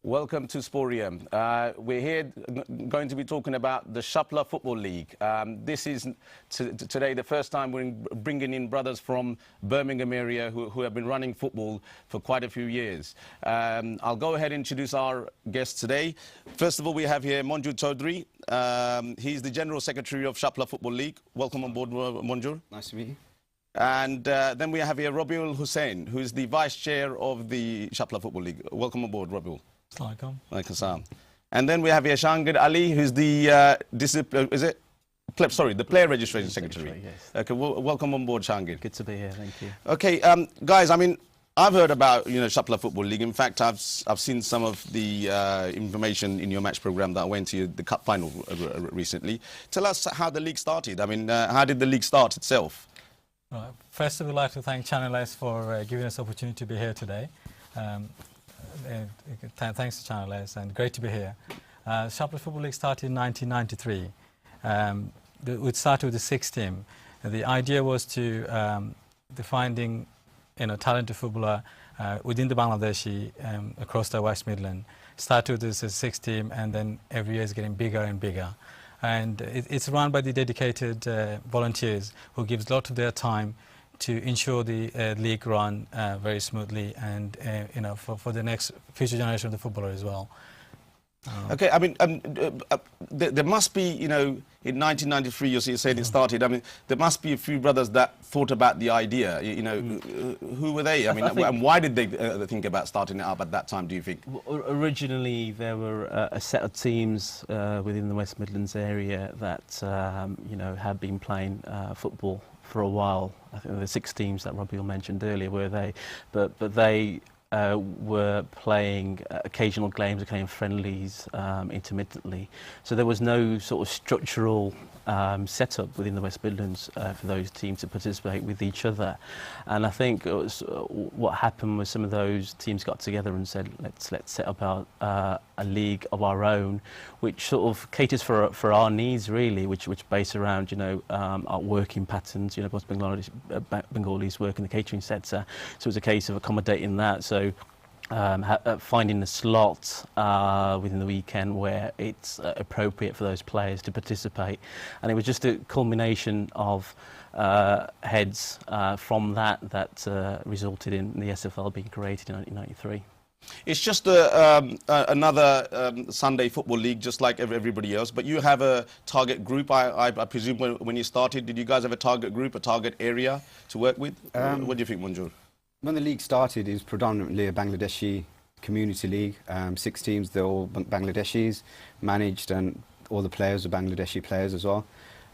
Welcome to Sporium. We're here going to be talking about the Shapla Football League. This is today the first time we're bringing in brothers from Birmingham area who have been running football for quite a few years. I'll go ahead and introduce our guests today. First of all, we have here Manjur Chaudhry. He's the General Secretary of Shapla Football League. Welcome on board, Manjur. Nice to meet you. And then we have here Rabiul Hussain, who's the Vice Chair of the Shapla Football League. Welcome on board, Rabiul. Assalamualaikum. And then we have here Shangir Ali, who's the the Player Registration Secretary. Yes. Okay, welcome on board, Shangir. Good to be here, thank you. Okay, guys, I mean, I've heard about Shapla Football League. In fact, I've seen some of the information in your match program that went to the cup final recently. Tell us how the league started. I mean, how did the league start itself? Right. First, we'd like to thank Channel+S for giving us the opportunity to be here today. Thanks to Channel+S, and great to be here. Shapla Football League started in 1993. It started with the 6 team. The idea was to finding talented footballer within the Bangladeshi across the West Midland. Started with this 6 team, and then every year is getting bigger and bigger. And it's run by the dedicated volunteers who gives a lot of their time to ensure the league run very smoothly, and for the next future generation of the footballer as well. Okay, I mean, there must be, in 1993, you said it started. I mean, there must be a few brothers that thought about the idea. Who were they? I mean, and why did they think about starting it up at that time, do you think? Originally, there were a set of teams within the West Midlands area that, had been playing football for a while. I think the 6 teams that Rabiul mentioned earlier were they, but they were playing occasional games, occasional friendlies intermittently. So there was no sort of structural setup within the West Midlands for those teams to participate with each other. And I think it was, what happened was some of those teams got together and said, let's set up a league of our own, which sort of caters for our needs really, which based around our working patterns. Most Bengalis work in the catering sector, so it's a case of accommodating that. So finding a slot within the weekend where it's appropriate for those players to participate, and it was just a culmination of heads from that resulted in the SFL being created in 1993. It's just another Sunday football league, just like everybody else, but you have a target group, I presume, when you started. Did you guys have a target group, a target area to work with? What do you think, Manjur? When the league started, it was predominantly a Bangladeshi community league. 6 teams, they're all Bangladeshis, managed, and all the players are Bangladeshi players as well.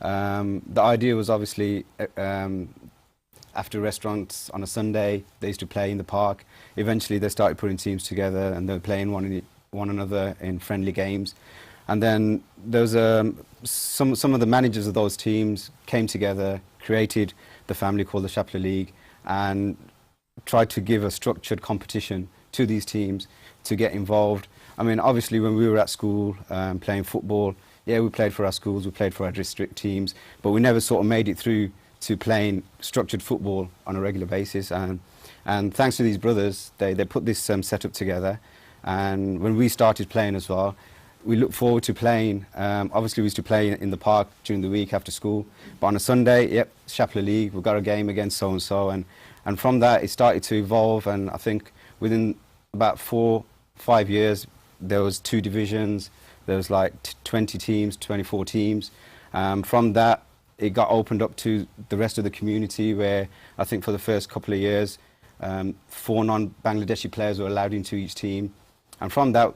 The idea was obviously after restaurants on a Sunday, they used to play in the park. Eventually they started putting teams together and they were playing one another in friendly games. And then there was some of the managers of those teams came together, created the family called the Shapla League, and tried to give a structured competition to these teams to get involved. I mean, obviously when we were at school playing football, yeah, we played for our schools, we played for our district teams, but we never sort of made it through to playing structured football on a regular basis. And thanks to these brothers, they put this setup together. And when we started playing as well, we looked forward to playing. Obviously we used to play in the park during the week after school, but on a Sunday, yep, Shapla League, we've got a game against so-and-so. And from that, it started to evolve, and I think within about 4-5 years, there was 2 divisions, there was like 20 teams, 24 teams. From that, it got opened up to the rest of the community, where I think for the first couple of years, 4 non-Bangladeshi players were allowed into each team. And from that,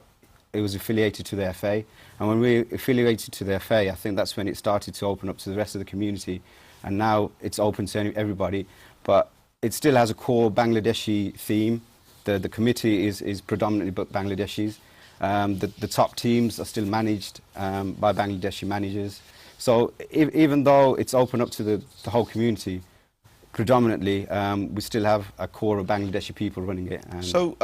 it was affiliated to the FA. And when we affiliated to the FA, I think that's when it started to open up to the rest of the community. And now it's open to everybody. But it still has a core Bangladeshi theme. The committee is predominantly Bangladeshis. The top teams are still managed by Bangladeshi managers. So even though it's open up to the whole community, predominantly we still have a core of Bangladeshi people running it. So,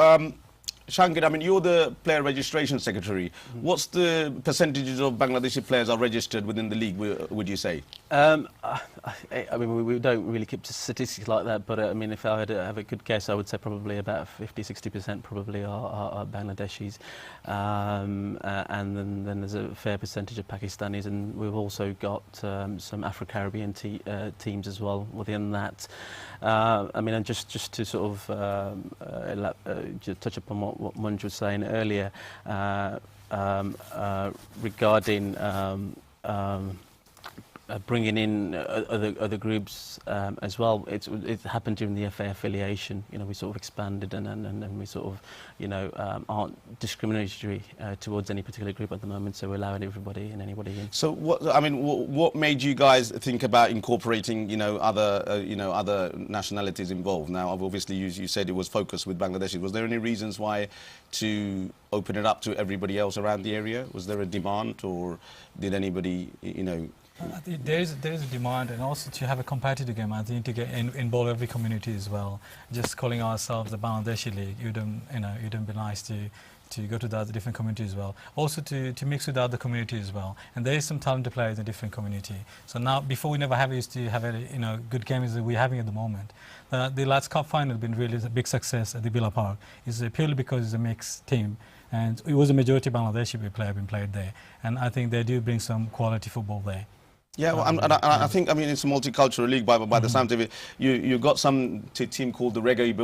Shangir, I mean, you're the Player Registration Secretary. What's the percentages of Bangladeshi players are registered within the league, would you say? I mean, we don't really keep statistics like that, but I mean, if I had to have a good guess, I would say probably about 50–60% probably are Bangladeshis, and then there's a fair percentage of Pakistanis, and we've also got some Afro-Caribbean teams as well within that. I mean, and just to sort of just touch upon what Munj was saying earlier regarding bringing in other groups as well. It happened during the FA affiliation. You know, we sort of expanded and we sort of, you know, aren't discriminatory towards any particular group at the moment. So we're allowing everybody and anybody in. So what made you guys think about incorporating, you know, other nationalities involved? Now, obviously, you said it was focused with Bangladeshis. Was there any reasons why to open it up to everybody else around the area? Was there a demand, or did anybody, you know? I think there is a demand, and also to have a competitive game. I think to get involve every community as well. Just calling ourselves the Bangladeshi League, it wouldn't be nice to go to the other different communities as well. Also to mix with the other communities as well. And there is some talented players in a different community. So now, before we never used to have a good games that we're having at the moment. The last cup final has been really a big success at the Villa Park. It's purely because it's a mixed team. And it was a majority Bangladeshi player being played there. And I think they do bring some quality football there. Yeah, well, I think, I mean, it's a multicultural league by the sound of it. You got some team called the Reggae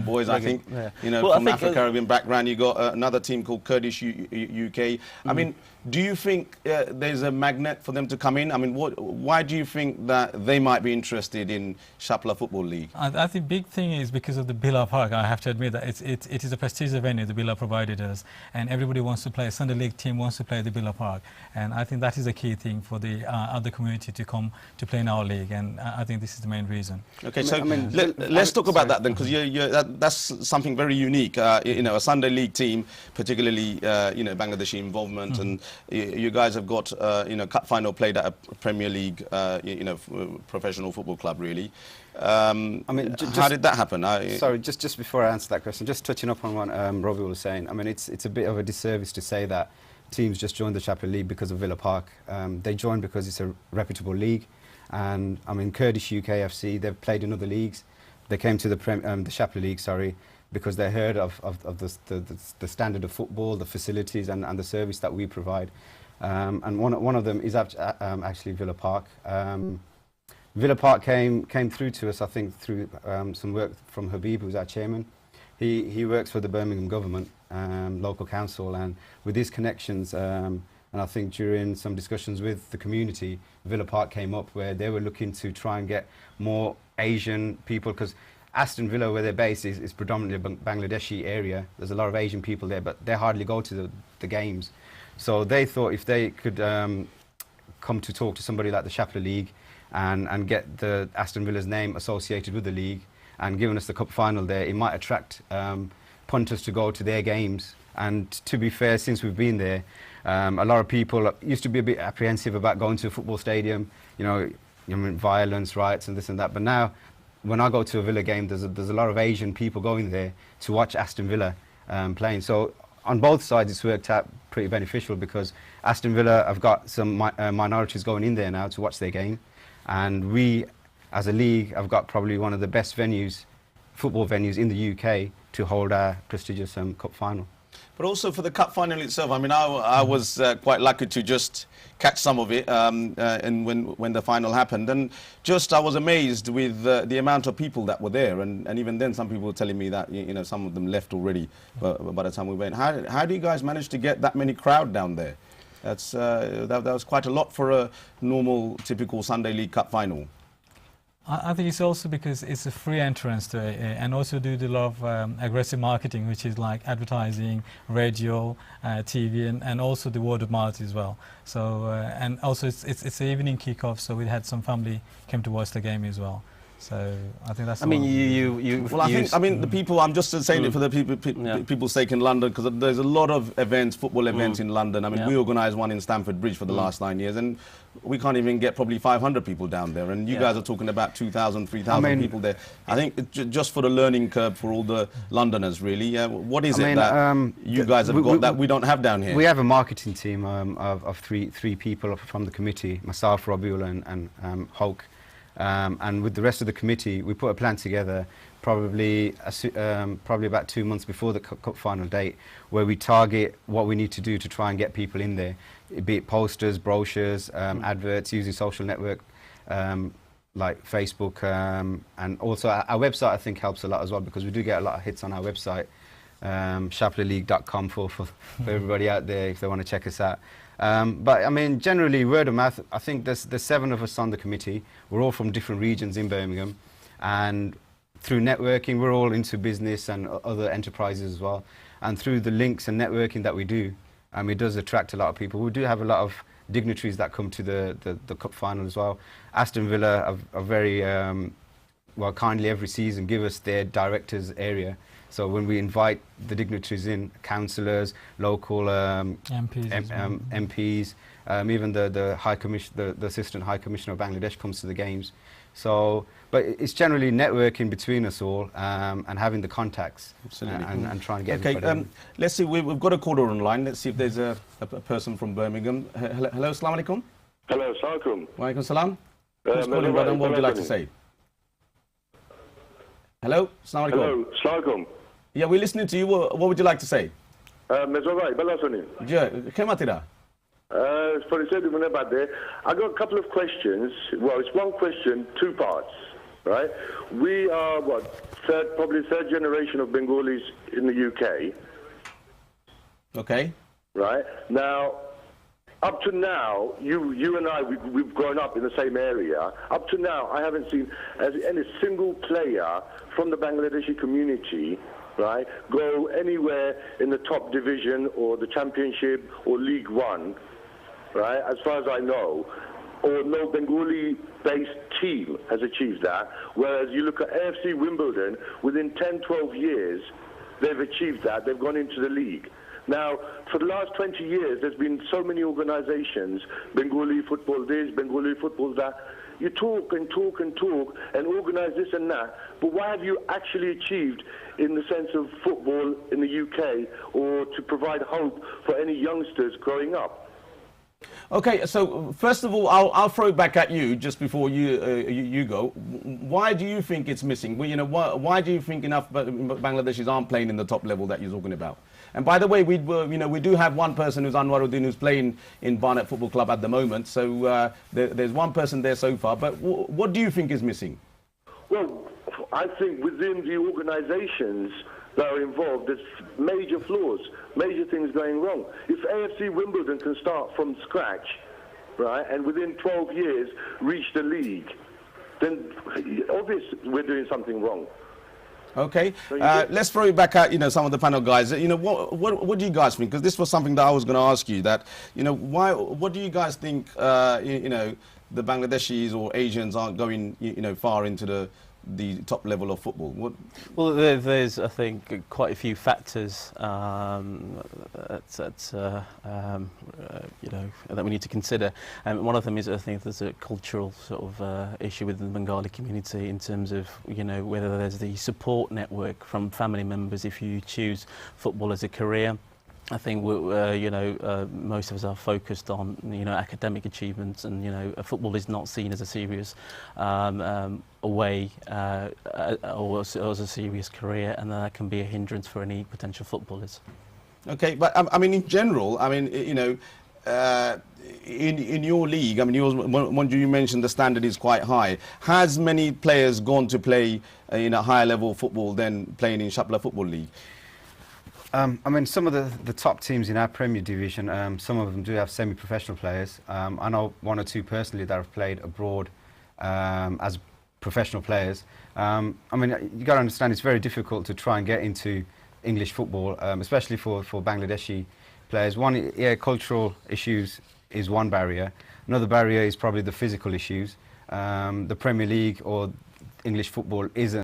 Boys, I think, yeah. you know, well, from Afro-Caribbean background. You got another team called Kurdish UK. I mean, do you think there's a magnet for them to come in? I mean, why do you think that they might be interested in Shapla Football League? I think big thing is because of the Villa Park. I have to admit that it is a prestigious venue the Villa provided us, and everybody wants to play. Sunday League team wants to play the Villa Park, and I think that is a key thing for the other community to come to play in our league, and I think this is the main reason. Okay, so let's talk about that then, because that's something very unique. You know, a Sunday League team, particularly you know, Bangladeshi involvement, and you guys have got you know, cup final played at a Premier League you know, professional football club, really. I mean, how did that happen? Sorry, just before I answer that question, just touching up on what Robbie was saying. I mean, it's a bit of a disservice to say that teams just joined the Shapla League because of Villa Park. They joined because it's a reputable league, and I mean, Kurdish UK FC, they've played in other leagues. They came to the Shapla League, sorry, because they heard of the standard of football, the facilities, and the service that we provide. And one of them is actually Villa Park. Villa Park came through to us, I think, through some work from Habib, who's our chairman. He works for the Birmingham government, local council, and with his connections, and I think during some discussions with the community, Villa Park came up where they were looking to try and get more Asian people, because Aston Villa, where they're based, is predominantly a Bangladeshi area. There's a lot of Asian people there, but they hardly go to the games. So they thought if they could come to talk to somebody like the Shapla League and get the Aston Villa's name associated with the league and giving us the cup final there, it might attract punters to go to their games. And to be fair, since we've been there, a lot of people used to be a bit apprehensive about going to a football stadium, you know, violence, riots and this and that. But now, when I go to a Villa game, there's a lot of Asian people going there to watch Aston Villa playing. So on both sides, it's worked out pretty beneficial, because Aston Villa have got some minorities going in there now to watch their game. And we, as a league, have got probably one of the best venues, football venues in the UK to hold our prestigious cup final. But also for the cup final itself, I mean, I was quite lucky to just catch some of it and when the final happened. And just I was amazed with the amount of people that were there. And even then, some people were telling me that, you know, some of them left already by the time we went. How do you guys manage to get that many crowd down there? That was quite a lot for a normal, typical Sunday League Cup final. I think it's also because it's a free entrance to it, and also do a lot of aggressive marketing, which is like advertising, radio, TV, and also the word of mouth as well. So and also it's an evening kick-off, so we had some family came to watch the game as well. So I think that's. I mean, you. Well, I mean, the people. I'm just saying it for the people's sake in London, because there's a lot of events, football events in London. I mean, we organised one in Stamford Bridge for the last 9 years, and we can't even get probably 500 people down there. And you guys are talking about 2,000, 3,000 people there. I think just for the learning curve for all the Londoners, really. What is it that you guys have got that we don't have down here? We have a marketing team of three people from the committee, myself, Robiul and Hulk. And with the rest of the committee, we put a plan together probably about 2 months before the cup final date, where we target what we need to do to try and get people in there, be it posters, brochures, adverts, using social network like Facebook, and also our website I think helps a lot as well, because we do get a lot of hits on our website, Shapla+League.com for everybody out there if they want to check us out. But I mean, generally word of mouth. I think there's 7 of us on the committee. We're all from different regions in Birmingham, and through networking, we're all into business and other enterprises as well. And through the links and networking that we do, it does attract a lot of people. We do have a lot of dignitaries that come to the cup final as well. Aston Villa are very well kindly every season give us their directors area. So when we invite the dignitaries in, councillors, local MPs, even the High Commission, the Assistant High Commissioner of Bangladesh comes to the games. So, but it's generally networking between us all and having the contacts. Absolutely. And trying to get everybody in. Let's see, we've got a caller online. Let's see if there's a person from Birmingham. Hello, assalamu alaikum. Hello, assalamu alaikum. Wa alaikum salam. Who's calling, brother, and what would you like to say? Hello, assalamu alaikum. Hello, assalamu alaikum. Yeah, we're listening to you. What would you like to say? I I got a couple of questions. Well, it's one question, 2 parts, right? We are, probably third generation of Bengalis in the UK. Okay. Right? Now, up to now, you and I, we've grown up in the same area. Up to now, I haven't seen any single player from the Bangladeshi community, right, go anywhere in the top division or the championship or League One, right, as far as I know, or no Bengali-based team has achieved that, whereas you look at AFC Wimbledon, within 10, 12 years, they've achieved that, they've gone into the league. Now, for the last 20 years, there's been so many organizations, Bengali football this, Bengali football that. You talk and talk and talk and organize this and that, but what have you actually achieved in the sense of football in the UK, or to provide hope for any youngsters growing up? Okay, so first of all, I'll throw it back at you just before you go. Why do you think it's missing? Well, you know, why do you think enough Bangladeshis aren't playing in the top level that you're talking about? And by the way, we do have one person who's Anwaruddin who's playing in Barnet Football Club at the moment. So there's one person there so far. But what do you think is missing? Well, I think within the organisations that are involved, there's major flaws, major things going wrong. If AFC Wimbledon can start from scratch, right, and within 12 years reach the league, then obviously we're doing something wrong. Okay, let's throw it back at some of the panel guys. What do you guys think? Because this was something that I was going to ask you. That what do you guys think? The Bangladeshis or Asians aren't going far into the top level of football. Well, there's I think quite a few factors that we need to consider. One of them is I think there's a cultural sort of issue within the Bengali community in terms of whether there's the support network from family members if you choose football as a career. I think most of us are focused on academic achievements, and football is not seen as a serious way or as a serious career, and that can be a hindrance for any potential footballers. Okay, but I mean in general, I mean in your league, I mean you mentioned the standard is quite high. Has many players gone to play in a higher level football than playing in Shapla Football League? I mean, some of the top teams in our Premier Division, some of them do have semi-professional players. I know 1 or 2 personally that have played abroad as professional players. I mean, you got to understand it's very difficult to try and get into English football, especially for Bangladeshi players. One, cultural issues is one barrier. Another barrier is probably the physical issues. The Premier League or English football isn't